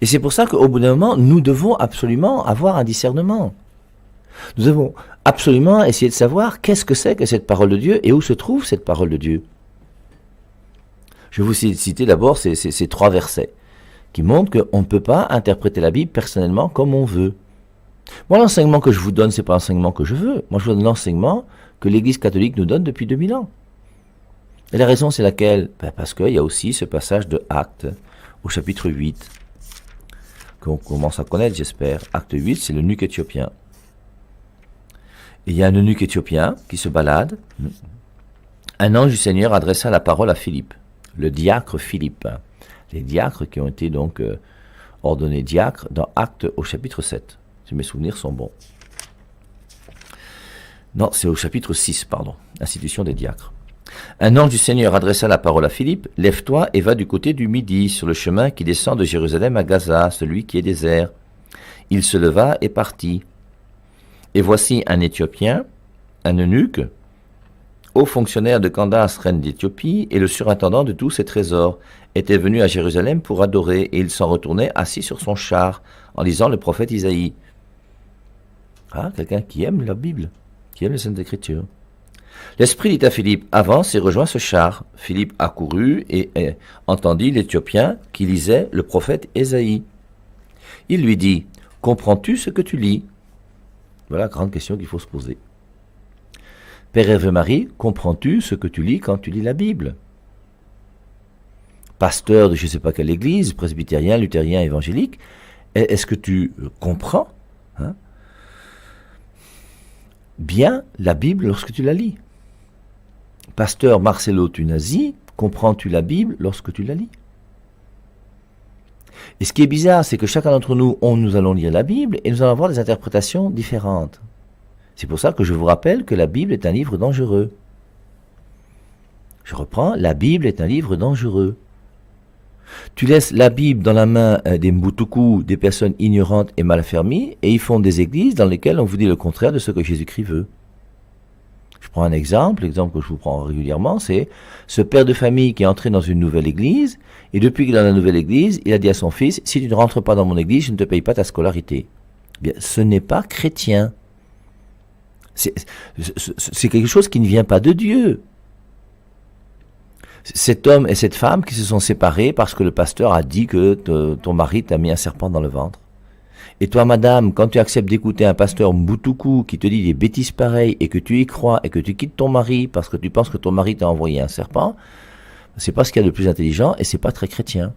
Et c'est pour ça qu'au bout d'un moment, nous devons absolument avoir un discernement. Nous devons absolument essayer de savoir qu'est-ce que c'est que cette parole de Dieu et où se trouve cette parole de Dieu. Je vais vous citer d'abord ces 3 versets qui montrent qu'on ne peut pas interpréter la Bible personnellement comme on veut. Moi, l'enseignement que je vous donne, c'est pas l'enseignement que je veux. Moi, je vous donne l'enseignement que l'Église catholique nous donne depuis 2000 ans. Et la raison, c'est laquelle? Parce qu'il y a aussi ce passage de Actes, au chapitre 8, qu'on commence à connaître, j'espère. Acte 8, c'est l'eunuque éthiopien. Et il y a un eunuque éthiopien qui se balade. Un ange du Seigneur adressa la parole à Philippe, le diacre Philippe. Les diacres qui ont été donc ordonnés diacres dans Actes au chapitre 7. Si mes souvenirs sont bons. Non, c'est au chapitre 6, pardon. Institution des diacres. Un ange du Seigneur adressa la parole à Philippe. Lève-toi et va du côté du Midi, sur le chemin qui descend de Jérusalem à Gaza, celui qui est désert. Il se leva et partit. Et voici un Éthiopien, un eunuque, haut fonctionnaire de Candace, reine d'Éthiopie, et le surintendant de tous ses trésors, était venu à Jérusalem pour adorer, et il s'en retournait assis sur son char, en lisant le prophète Isaïe. Ah, quelqu'un qui aime la Bible, qui aime les Saintes Écritures. L'Esprit dit à Philippe, avance et rejoins ce char. Philippe accourut et entendit l'Éthiopien qui lisait le prophète Isaïe. Il lui dit, comprends-tu ce que tu lis? Voilà la grande question qu'il faut se poser. Père Hervé Marie, comprends-tu ce que tu lis quand tu lis la Bible? Pasteur de je ne sais pas quelle église, presbytérien, luthérien, évangélique, est-ce que tu comprends bien la Bible lorsque tu la lis? Pasteur Marcelo Tunasi, comprends-tu la Bible lorsque tu la lis? Et ce qui est bizarre, c'est que chacun d'entre nous, nous allons lire la Bible et nous allons avoir des interprétations différentes. C'est pour ça que je vous rappelle que la Bible est un livre dangereux. Je reprends, la Bible est un livre dangereux. Tu laisses la Bible dans la main des Mbutuku, des personnes ignorantes et mal fermées, et ils font des églises dans lesquelles on vous dit le contraire de ce que Jésus-Christ veut. Je prends un exemple, l'exemple que je vous prends régulièrement, c'est ce père de famille qui est entré dans une nouvelle église, et depuis qu'il est dans la nouvelle église, il a dit à son fils, si tu ne rentres pas dans mon église, je ne te paye pas ta scolarité. Bien, ce n'est pas chrétien. C'est quelque chose qui ne vient pas de Dieu. Cet homme et cette femme qui se sont séparés parce que le pasteur a dit que ton mari t'a mis un serpent dans le ventre. Et toi, madame, quand tu acceptes d'écouter un pasteur Mbutuku qui te dit des bêtises pareilles et que tu y crois et que tu quittes ton mari parce que tu penses que ton mari t'a envoyé un serpent, c'est pas ce qu'il y a de plus intelligent et c'est pas très chrétien.